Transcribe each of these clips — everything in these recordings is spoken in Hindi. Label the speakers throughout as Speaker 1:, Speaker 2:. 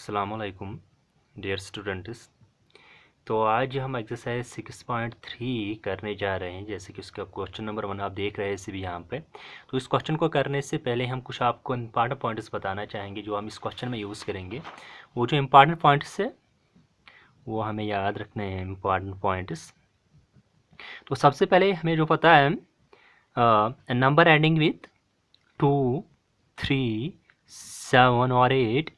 Speaker 1: अस्सलामुअलैकुम डियर स्टूडेंट्स। तो आज हम एक्सरसाइज 6.3 करने जा रहे हैं। जैसे कि उसका क्वेश्चन नंबर 1 आप देख रहे हैं इसी भी यहाँ पे। तो इस क्वेश्चन को करने से पहले हम कुछ आपको इम्पॉर्टेंट पॉइंट्स बताना चाहेंगे जो हम इस क्वेश्चन में यूज़ करेंगे। वो जो इम्पॉर्टेंट पॉइंट्स है वो हमें याद रखने हैं। इम्पॉर्टेंट पॉइंट्स तो सबसे पहले हमें जो पता है नंबर एंडिंग विथ 2, 3, 7 और 8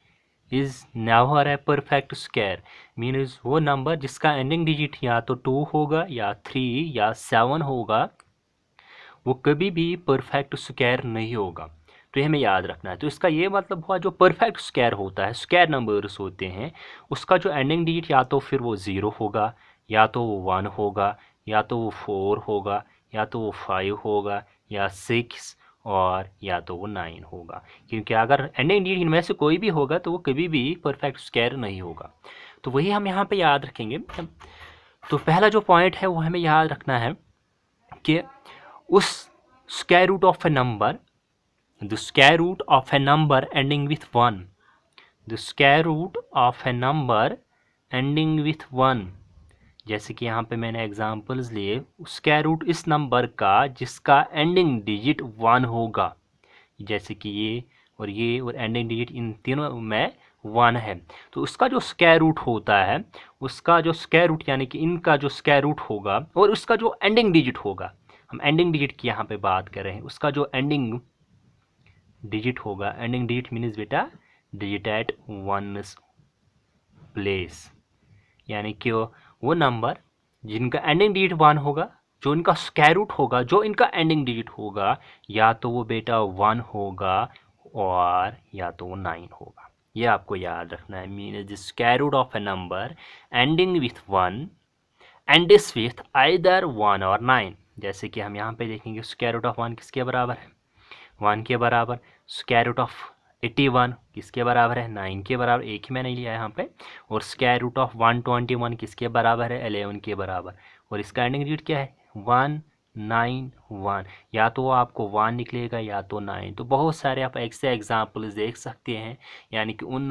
Speaker 1: is never a perfect square. Means वो नंबर जिसका एंडिंग डिजिट या तो 2 होगा या 3 या 7 होगा, वो कभी भी परफेक्ट स्क्वायर नहीं होगा। तो ये हमें याद रखना है। तो इसका ये मतलब हुआ जो परफेक्ट स्क्वायर होता है, स्क्वायर नंबर्स होते हैं, उसका जो एंडिंग डिजिट या तो फिर वो 0 होगा, या तो वो 1 होगा, या तो वो 4 होगा, या तो वो 5 होगा, या 6 और या तो वो 9 होगा। क्योंकि अगर एंडिंग डिजिट इनमें से कोई भी होगा तो वो कभी भी परफेक्ट स्क्वायर नहीं होगा। तो वही हम यहाँ पे याद रखेंगे। तो पहला जो पॉइंट है वो हमें याद रखना है कि उस square root of a number, the square root of a number ending with 1, the square root of a number ending with 1, जैसे कि यहाँ पे मैंने एग्जांपल्स लिए, स्क्वायर रूट इस नंबर का जिसका एंडिंग डिजिट 1 होगा, जैसे कि ये और एंडिंग डिजिट इन तीनों में 1 है। तो उसका जो स्क्वायर रूट होता है, उसका जो स्क्वायर रूट यानी कि इनका जो स्क्वायर रूट होगा और उसका जो एंडिंग डिजिट होगा, हम एंडिंग डिजिट की यहाँ पे बात कर रहे हैं, उसका जो एंडिंग डिजिट होगा, एंडिंग डिजिट मीन्स बेटा डिजिट एट वन प्लेस, यानी कि वो नंबर जिनका एंडिंग डिजिट 1 होगा, जो इनका स्क्वायर रूट होगा, जो इनका एंडिंग डिजिट होगा, या तो वो बेटा 1 होगा और या तो वो 9 होगा। ये आपको याद रखना है। Mean the square root of a number ending with 1 ends with either 1 और 9। जैसे कि हम यहाँ पे देखेंगे स्क्वायर रूट ऑफ 1 किसके बराबर है? 1 के बराबर। स्क्वायर रूट ऑफ 81 किसके बराबर है? 9 के बराबर। एक ही मैंने लिया है यहाँ पे। और स्क्वायर रूट ऑफ 121 किसके बराबर है? 11 के बराबर। और इसका एंडिंग डिजिट क्या है? 191। या तो आपको 1 निकलेगा या तो 9। तो बहुत सारे आप ऐसे एग्जाम्पल्स देख सकते हैं, यानी कि उन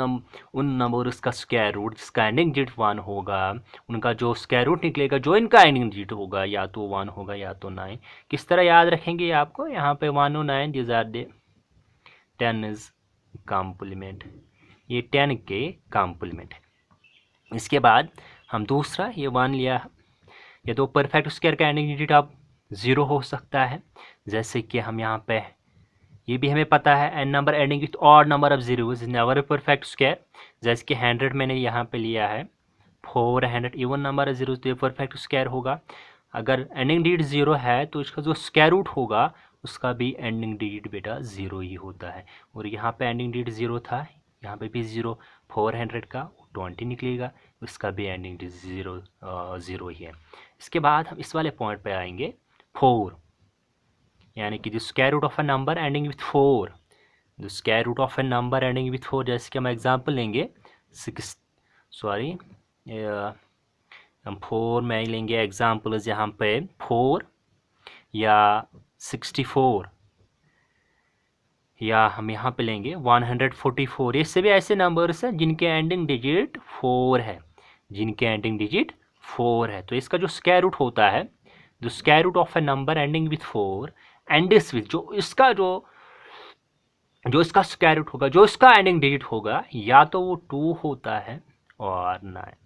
Speaker 1: नंबर उसका स्क्वायर रूट जिसका एंडिंग डिजिट 1 होगा, उनका जो स्क्वायर रूट निकलेगा, जो इनका एंडिंग डिजिट होगा, या तो 1 होगा या तो 9। किस तरह याद रखेंगे आपको? यहाँ पे 1 और 9 this are the 10 is complement. ये 10 के कॉम्प्लीमेंट है। इसके बाद हम दूसरा ये 1 लिया, ये तो परफेक्ट स्क्वायर का एंडिंग डिजिट अब 0 हो सकता है। जैसे कि हम यहाँ पे ये भी हमें पता है, an number ending with odd number of 0 is never perfect square. जैसे कि 100 मैंने यहाँ पे लिया है, 400 इवन नंबर है 0 तो ये परफेक्ट स्क्वायर होगा। अगर एंडिंग डिजिट 0 है तो इसका जो स्क्वायर रूट होगा उसका भी एंडिंग डिजिट बेटा 0 ही होता है। और यहाँ पे एंडिंग डिजिट 0 था, यहाँ पे भी 0, 400 का 20 निकलेगा, उसका भी एंडिंग डिजिट 0 ही है। इसके बाद हम इस वाले पॉइंट पे आएंगे 4, यानी कि the square root of a number ending with 4, the square root of a number ending with 4। जैसे कि हम एग्जाम्पल लेंगे हम 4 में लेंगे एग्जाम्पल्स यहाँ पे 4 या 64, या हम यहाँ पे लेंगे 144। ये सभी ऐसे नंबर्स हैं जिनके एंडिंग डिजिट 4 है, जिनके एंडिंग डिजिट 4 है। तो इसका जो स्क्वायर रूट होता है, जो square root of a number ending with 4 ends with, जो इसका स्क्वायर रूट होगा, जो इसका एंडिंग डिजिट होगा, या तो वो 2 होता है और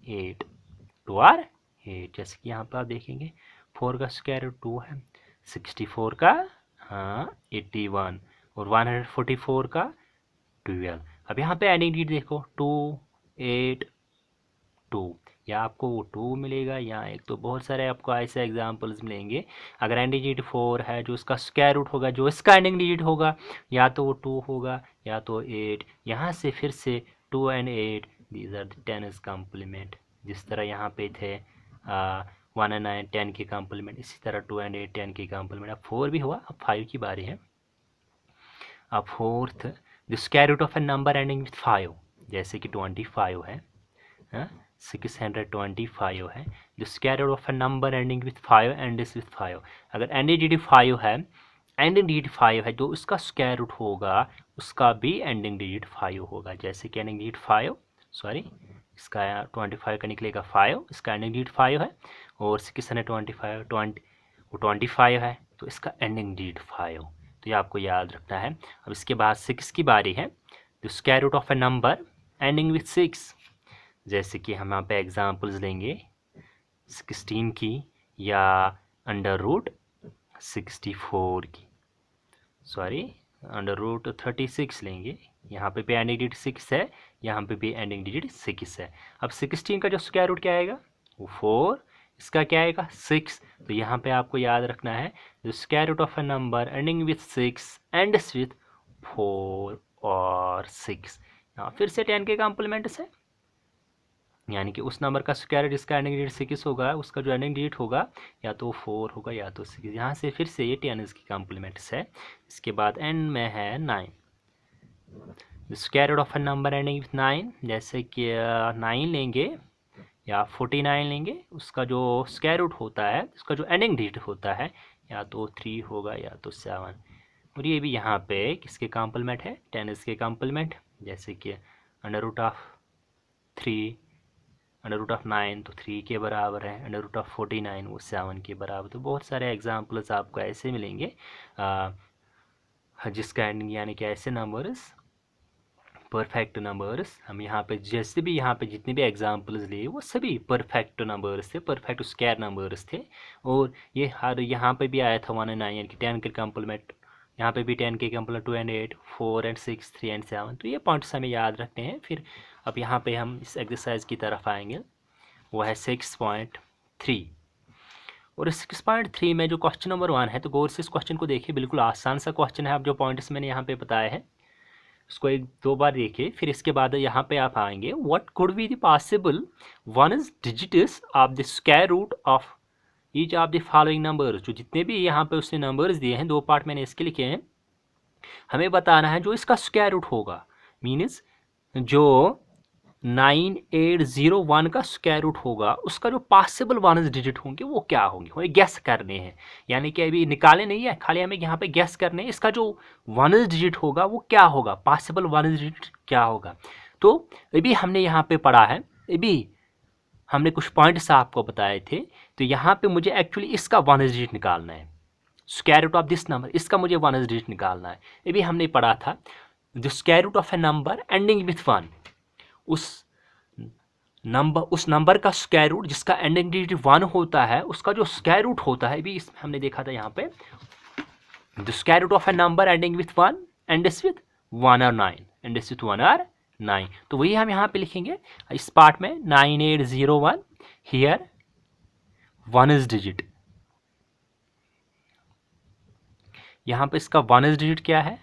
Speaker 1: 8, 2 और 8। जैसे कि यहाँ पर आप देखेंगे 4 का स्क्वायर रूट 2 है, 64 का 81 और 144 का 12। अब यहाँ पे एंडिंग डिजिट देखो 2, 8, 2, या आपको वो 2 मिलेगा या एक, तो बहुत सारे आपको ऐसे एग्जांपल्स मिलेंगे। अगर एंडिंग डिजिट 4 है, जो इसका स्क्वायर रूट होगा, जो इसका एंडिंग डिजिट होगा, या तो वो 2 होगा या तो 8। यहाँ से फिर से 2 and 8 these are the 10 is complement. जिस तरह यहाँ पे थे 1 एंड 9 10 के कॉम्प्लीमेंट, इसी तरह 2 एंड 8 10 के कॉम्प्लीमेंट। अब 4 भी हुआ, अब 5 की बारी है। अब fourth, the square root of a number ending with 5, जैसे कि 25 है, 625 है। The square root of a number ending with 5 ends with 5। अगर एंडिंग डिजिट 5 है, एंडिंग डिजिट 5 है, जो उसका स्क्वायर रूट होगा उसका भी एंडिंग डिजिट 5 होगा। जैसे कि एंडिंग डिजिट 5 सॉरी, इसका 25 का निकलेगा 5, इसका एंडिंग डिजिट 5 है, और 6 है 25 है, तो इसका एंडिंग डिजिट 5। तो ये आपको याद रखना है। अब इसके बाद 6 की बारी है। तो square root of a number ending with 6, जैसे कि हम यहाँ पे एग्जांपल्स लेंगे 16 की या अंडर रूट 64 की, सॉरी अंडर रूट 36 लेंगे। यहाँ पे भी एंडिंग डिजिट 6 है, यहाँ पे भी एंडिंग डिजिट 6 है। अब 16 का जो स्क्वायर रूट क्या आएगा, वो 4, इसका क्या आएगा 6। तो यहाँ पे आपको याद रखना है, जो square root of a number ending with 6 ends with 4 और 6। यहाँ फिर से 10 के कॉम्प्लीमेंट से, यानी कि उस नंबर का स्क्वायर जिसका एंडिंग डिजिट 6 होगा, उसका जो एंडिंग डिजिट होगा या तो 4 होगा या तो 6। यहाँ से फिर से ये 10 इसकी कॉम्प्लीमेंट्स है। इसके बाद एंड में है 9, square root of a number ending with 9, जैसे कि 9 लेंगे या 49 लेंगे, उसका जो स्क्वायर रूट होता है, उसका जो एंडिंग डिजिट होता है, या तो 3 होगा या तो 7। और ये भी यहाँ पे किसके कॉम्प्लीमेंट है, 10 इसके कॉम्प्लीमेंट। जैसे कि under root of 3, under root of 9 तो 3 के बराबर है, अंडर रूट ऑफ 49 वो 7 के बराबर। तो बहुत सारे एग्जाम्पल्स आपको ऐसे मिलेंगे जिसका एंडिंग, यानी कि ऐसे नंबर्स, परफेक्ट नंबर्स, हम यहाँ पे जैसे भी यहाँ पे जितने भी एग्जांपल्स लिए वो सभी परफेक्ट नंबर्स थे, परफेक्ट स्क्वायर नंबर्स थे। और ये हर यहाँ पे भी आया था 1 and 9, यानी कि 10 के कॉम्प्लीमेंट, यहाँ पे भी 10 के कॉम्प्लीमेंट 2 and 8, 4 and 6, 3 and 7। तो ये पॉइंट्स हमें याद रखने हैं। फिर अब यहाँ पे हम इस एक्सरसाइज की तरफ आएंगे, वो है 6.3। और इस 6.3 में जो क्वेश्चन नंबर 1 है, तो गौर से इस क्वेश्चन को देखिए, बिल्कुल आसान सा क्वेश्चन है। अब जो पॉइंट्स मैंने यहाँ पे बताए हैं उसको 1-2 बार देखिए, फिर इसके बाद यहाँ पे आप आएंगे, what could be the possible one is digits of the square root of each of the following numbers. जो जितने भी यहाँ पे उसने नंबर्स दिए हैं, 2 पार्ट मैंने इसके लिखे हैं, हमें बताना है जो इसका स्क्वायर रूट होगा, मीन्स जो 9801 का स्क्वायर रूट होगा, उसका जो पॉसिबल वन डिजिट होंगे वो क्या होंगे, हमें गैस करने हैं। यानी कि अभी निकाले नहीं है, खाली हमें यहाँ पे गैस करने हैं, इसका जो वन डिजिट होगा वो क्या होगा, पॉसिबल वन डिजिट क्या होगा। तो अभी हमने यहाँ पे पढ़ा है, अभी हमने कुछ पॉइंट्स आपको बताए थे। तो यहाँ पे मुझे एक्चुअली इसका वन डिजिट निकालना है, square root of this number, इसका मुझे वन डिजिट निकालना है। अभी हमने पढ़ा था जो square root of a number ending with 1, उस नंबर का स्क्वायर रूट जिसका एंडिंग डिजिट 1 होता है, उसका जो स्क्वायर रूट होता है, भी इसमें हमने देखा था यहाँ पे, the square root of a number ending with 1 ends with 1 और 9, एंड्स विथ 1 और 9। तो वही हम यहाँ पे लिखेंगे इस पार्ट में, 9801 हियर वन इज डिजिट। यहाँ पे इसका वन इज डिजिट क्या है,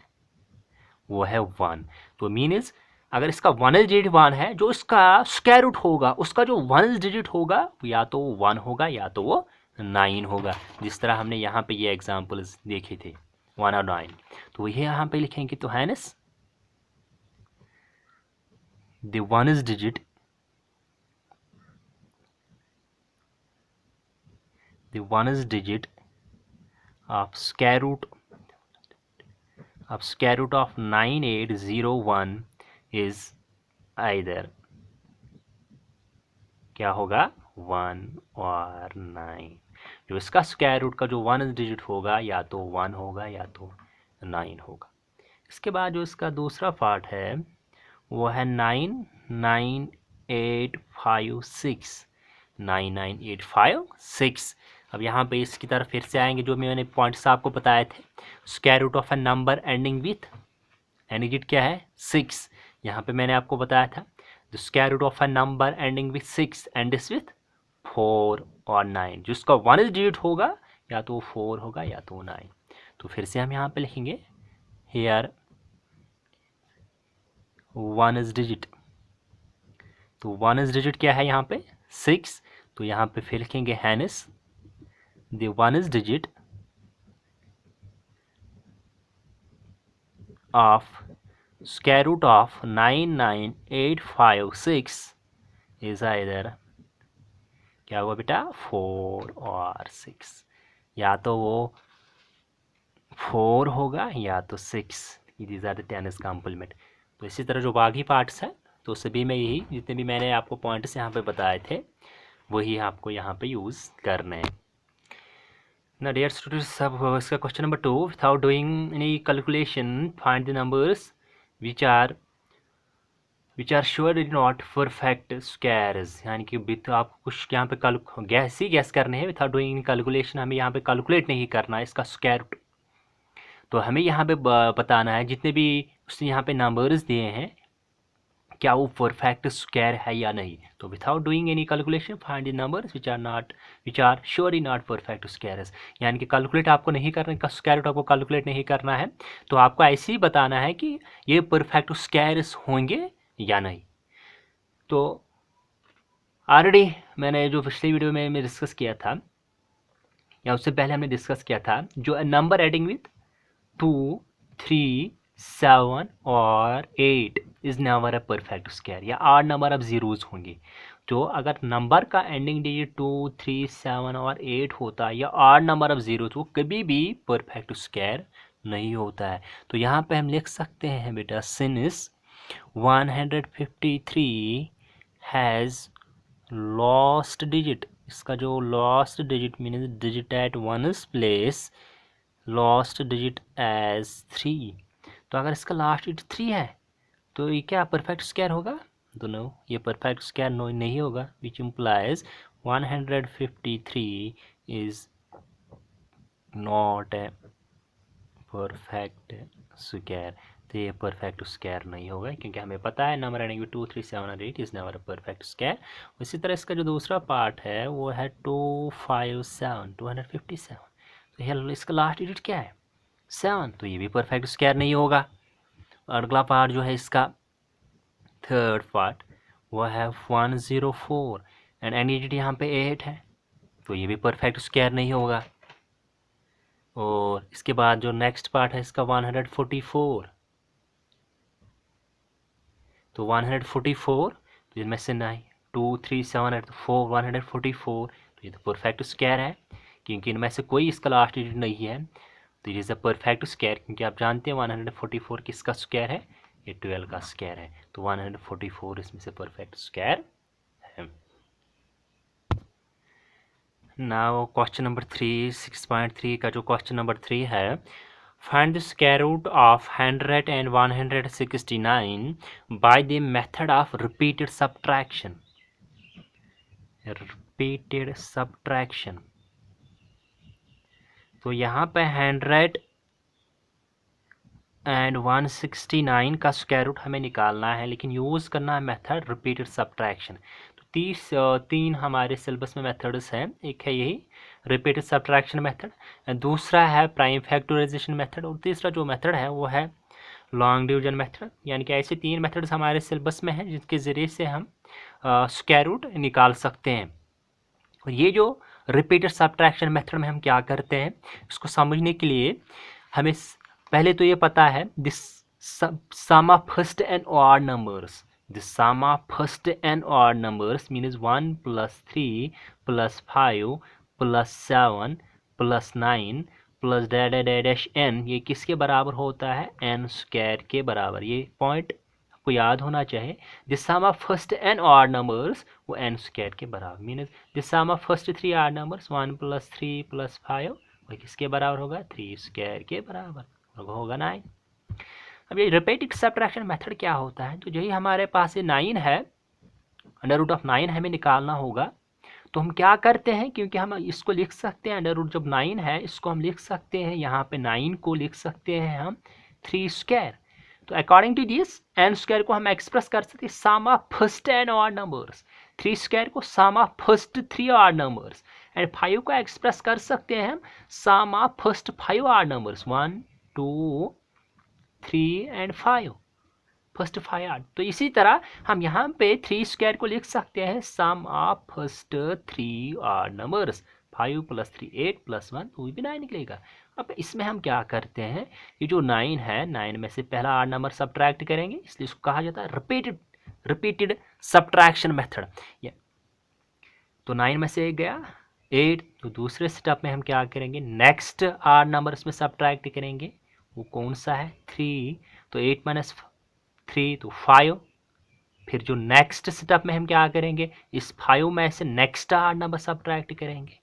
Speaker 1: वो है 1। तो मीन्स अगर इसका वन डिजिट 1 है, जो इसका स्क्वायर रूट होगा, उसका जो वन डिजिट होगा या तो 1 होगा या तो वो 9 होगा, जिस तरह हमने यहाँ पे ये एग्जांपल्स देखे थे 1 और 9। तो ये यहाँ पे लिखेंगे, तो hence the one is digit, the one is digit of square root of 9801 is either, क्या होगा 1 और 9। जो इसका स्क्वायर रूट का जो वन डिजिट होगा या तो 1 होगा या तो 9 होगा। इसके बाद जो इसका दूसरा पार्ट है वो है 99856, 99856। अब यहाँ पे इसकी तरफ फिर से आएंगे, जो मैंने पॉइंट्स आपको बताए थे, square root of a number ending with, ending digit क्या है 6। यहाँ पे मैंने आपको बताया था the square root of a number ending with 6 ends with 4 और 9, जिसका वन डिजिट होगा या तो 4 होगा या तो 9। तो फिर से हम यहाँ पे लिखेंगे हेयर वन इज डिजिट, तो वन इज डिजिट क्या है यहाँ पे 6। तो यहाँ पे फिर लिखेंगे hence the one is digit of square root of 99856 is either, क्या हुआ बेटा 4 और 6, या तो वो 4 होगा या तो 6। These are the 10 complement. तो इसी तरह जो बाकी पार्ट्स है तो सभी में यही जितने भी मैंने आपको पॉइंट्स यहाँ पे बताए थे वही आपको यहाँ पे यूज़ करने हैं। ना डियर स्टूडेंट्स, सब इसका question number 2, without doing any calculation find the numbers which are sure not perfect squares. यानी कि विथ आपको कुछ यहाँ पे गैस करने हैं विदाउट डूइंग कैलकुलेशन, हमें यहाँ पे कैलकुलेट नहीं करना है इसका स्क्वायर रूट। तो हमें यहाँ पे बताना है जितने भी उसने यहाँ पे नंबर्स दिए हैं क्या वो परफेक्ट स्क्वायर है या नहीं। तो without doing any calculation find the numbers which are surely not perfect squares. यानी कि कैलकुलेट आपको नहीं करना, का स्क्वायर रूट आपको कैलकुलेट नहीं करना है। तो आपको ऐसे ही बताना है कि ये परफेक्ट स्क्वायर्स होंगे या नहीं। तो ऑलरेडी मैंने जो पिछली वीडियो में डिस्कस किया था या उससे पहले हमने डिस्कस किया था, जो नंबर एडिंग विथ 2, 3, 7 और 8 is never a perfect square, या 8 नंबर अब जीरोज होंगे। तो अगर नंबर का एंडिंग डिजिट 2, 3, 7 और 8 होता है या 8 नंबर अब जीरो, तो वो कभी भी परफेक्ट स्क्वायर नहीं होता है। तो यहाँ पे हम लिख सकते हैं बेटा, सिंस 153 हैज़ लॉस्ट डिजिट, इसका जो last digit means digit at ones place, last digit as 3। तो अगर इसका लास्ट डिजिट 3 है तो ये क्या परफेक्ट स्क्वायर होगा? तो नो, ये परफेक्ट स्क्वायर नहीं होगा, which implies 153 is not a perfect square. तो ये परफेक्ट स्क्वायर नहीं होगा, क्योंकि हमें पता है नंबर एंडिंग विद 2, 3, 7 और 8 is never a perfect square. इसी तरह इसका जो दूसरा पार्ट है वो है 257, 257। तो ये इसका लास्ट डिजिट क्या है? 7, तो ये भी परफेक्ट स्क्वायर नहीं होगा। अगला पार्ट जो है इसका थर्ड पार्ट वो है 104 एंड एन डिजिट यहाँ पे 8 है, तो ये भी परफेक्ट स्क्वायर नहीं होगा। और इसके बाद जो नेक्स्ट पार्ट है इसका 144, तो 144, तो इसमें से 9, 2, 3, 7 8 4, 144, तो ये तो परफेक्ट स्क्वायर है, क्योंकि इनमें से कोई इसका लास्ट डिजिट नहीं है। तो it is a perfect square, क्योंकि आप जानते हैं 144 किसका स्क्वायर है? ये 12 का स्क्वायर है। तो 144 इसमें से परफेक्ट स्क्वायर है। नाउ क्वेश्चन नंबर 3, 6.3 का जो क्वेश्चन नंबर 3 है, find the square root of 100 and 169 by the method of repeated subtraction. Repeated subtraction, तो यहाँ पे 100 एंड 169 का स्क्वायर रूट हमें निकालना है, लेकिन यूज़ करना है मेथड रिपीटेड सब्ट्रैक्शन। तो 3 हमारे सिलेबस में मेथड्स हैं। एक है यही रिपीटेड सब्ट्रैक्शन मेथड, दूसरा है प्राइम फैक्टराइजेशन मेथड, और तीसरा जो मेथड है वो है लॉन्ग डिवीजन मेथड। यानी कि ऐसे 3 मेथड्स हमारे सिलेबस में हैं जिसके ज़रिए से हम स्क्वायर रूट निकाल सकते हैं। और ये जो रिपीटेड सब्ट्रैक्शन मेथड में हम क्या करते हैं, इसको समझने के लिए हमें पहले तो ये पता है this sum of first and odd numbers, the sum of first and odd numbers means 1 plus 3 plus 5 plus 7 plus 9 plus dash n, ये किसके बराबर होता है? n स्क्वायर के बराबर। ये पॉइंट आपको याद होना चाहिए। the sum of first and odd numbers वो n स्क्वायर के बराबर, means the sum of first 3 odd numbers 1 plus 3 plus 5 वो किसके बराबर होगा? 3 स्क्वायर के बराबर होगा 9। अब ये रिपीटेड सब्ट्रैक्शन मेथड क्या होता है? तो यही हमारे पास ये 9 है, अंडर रूट ऑफ 9 हमें निकालना होगा। तो हम क्या करते हैं, क्योंकि हम इसको लिख सकते हैं अंडर रूट जब 9 है, इसको हम लिख सकते हैं, यहाँ पे 9 को लिख सकते हैं हम 3 स्क्वायर। तो according to this n square को हम एक्सप्रेस कर सकते हैं sum of first and odd numbers, 3 square को sum of first 3 odd numbers, and 5 को एक्सप्रेस कर सकते हैं हम sum of first 5 odd numbers, 1, 2, 3 and 5, first 5 odd. तो इसी तरह हम यहाँ पे 3 स्क्वायर को लिख सकते हैं sum of first 3 odd numbers, 5 + 3 8 + 1 तो भी 9 निकलेगा। अब इसमें हम क्या करते हैं, ये जो 9 है, 9 में से पहला ऑड नंबर सब्ट्रैक्ट करेंगे, इसलिए इसको कहा जाता है रिपीटेड सब्ट्रैक्शन मेथड। तो 9 में से एक गया 8, तो दूसरे स्टेप में हम क्या करेंगे, नेक्स्ट ऑड नंबर इसमें सब्ट्रैक्ट करेंगे, वो कौन सा है? 3, तो 8 - 3 तो 5, फिर जो नेक्स्ट स्टेप में हम क्या करेंगे, इस 5 में से नेक्स्ट ऑड नंबर सब्ट्रैक्ट करेंगे।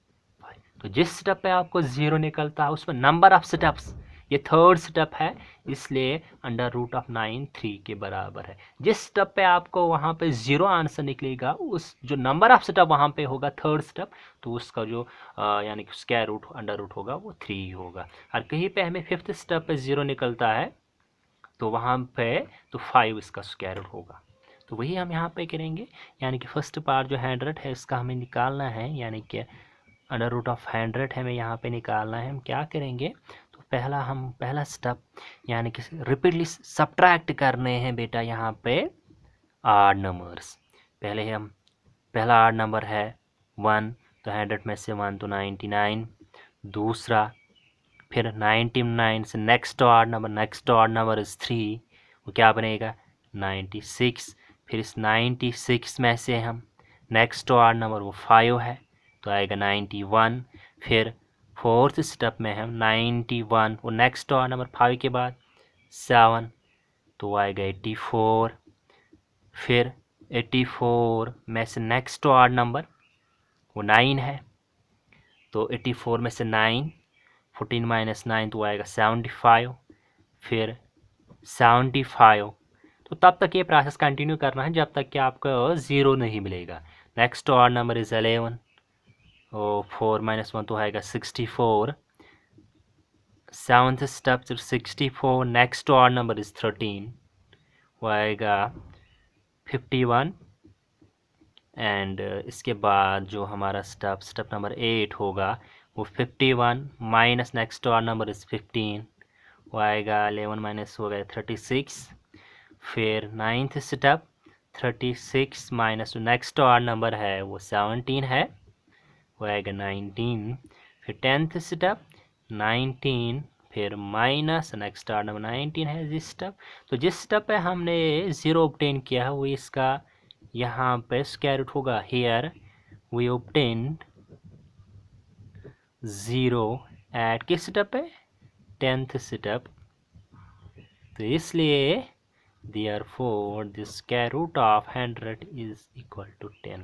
Speaker 1: तो जिस स्टेप पे आपको 0 निकलता है उसमें नंबर ऑफ स्टेप्स, ये थर्ड स्टेप है, इसलिए अंडर रूट ऑफ 9 3 के बराबर है। जिस स्टेप पे आपको वहाँ पे 0 आंसर निकलेगा, उस जो नंबर ऑफ स्टेप वहाँ पे होगा थर्ड स्टेप, तो उसका जो यानी कि स्क्वायर रूट अंडर रूट होगा वो 3 होगा। और कहीं पे हमें फिफ्थ स्टेप पे 0 निकलता है तो वहाँ पे तो 5 इसका स्क्वायर रूट होगा। तो वही हम यहाँ पे करेंगे, यानी कि फर्स्ट पार्ट जो 100 है इसका हमें निकालना है, यानी कि अंडर रूट ऑफ 100 हमें यहाँ पे निकालना है। हम क्या करेंगे, तो पहला स्टेप यानी कि रिपीटली सब्ट्रैक्ट करने हैं बेटा यहाँ पे आड नंबर्स। पहला आड नंबर है 1, तो 100 में से 1 तो 99। दूसरा फिर 99 से नेक्स्ट आड नंबर इज 3, वो क्या बनेगा 96। फिर इस 96 में से हम नेक्स्ट आड नंबर वो 5 है तो आएगा 91। फिर फोर्थ स्टेप में हम 91 वो नेक्स्ट आड नंबर 5 के बाद 7 तो आएगा 84। फिर 84 में से नेक्स्ट आड नंबर वो 9 है, तो 84 में से 9 14 माइनस 9 तो आएगा 75। फिर 75, तो तब तक ये प्रोसेस कंटिन्यू करना है जब तक कि आपको 0 नहीं मिलेगा। नेक्स्ट ऑड नंबर इज 11, और 4 माइनस 1 तो आएगा 64। Seventh step 64, next odd number is 13, वो आएगा 51। एंड इसके बाद जो हमारा स्टेप नंबर 8 होगा वो 51 minus next odd number is 15, वो आएगा 11 माइनस हो गया 36। फिर ninth step 36 minus next odd number है वो 17 है, वो आएगा 19। फिर 10th स्टेप 19, फिर माइनस नेक्स्ट ऑड नंबर 19 है जिस स्टेप। तो जिस स्टेप पे हमने 0 ऑब्टेन किया है वो इसका यहाँ पे स्क्वायर रूट होगा। हियर वी ऑब्टेन्ड 0 एट किस स्टेप पे, 10th स्टेप। तो इसलिए therefore the square root of 100 is equal to 10।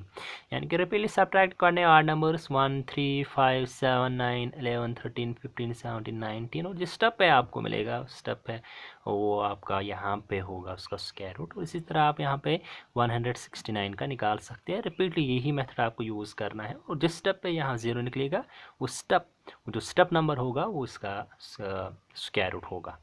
Speaker 1: यानी कि रिपीटली सब्ट्रैक्ट करने आर नंबर्स 1 3 5 7 9 11 13 15 17 19, और जिस स्टेप पे आपको मिलेगा स्टेप है वो आपका यहाँ पे होगा उसका स्क्वायर रूट। इसी तरह आप यहाँ पे 169 का निकाल सकते हैं। रिपीटली यही मेथड आपको यूज़ करना है, और जिस स्टेप पे यहाँ 0 निकलेगा वो जो स्टेप नंबर होगा वो उसका स्क्वायर रूट होगा।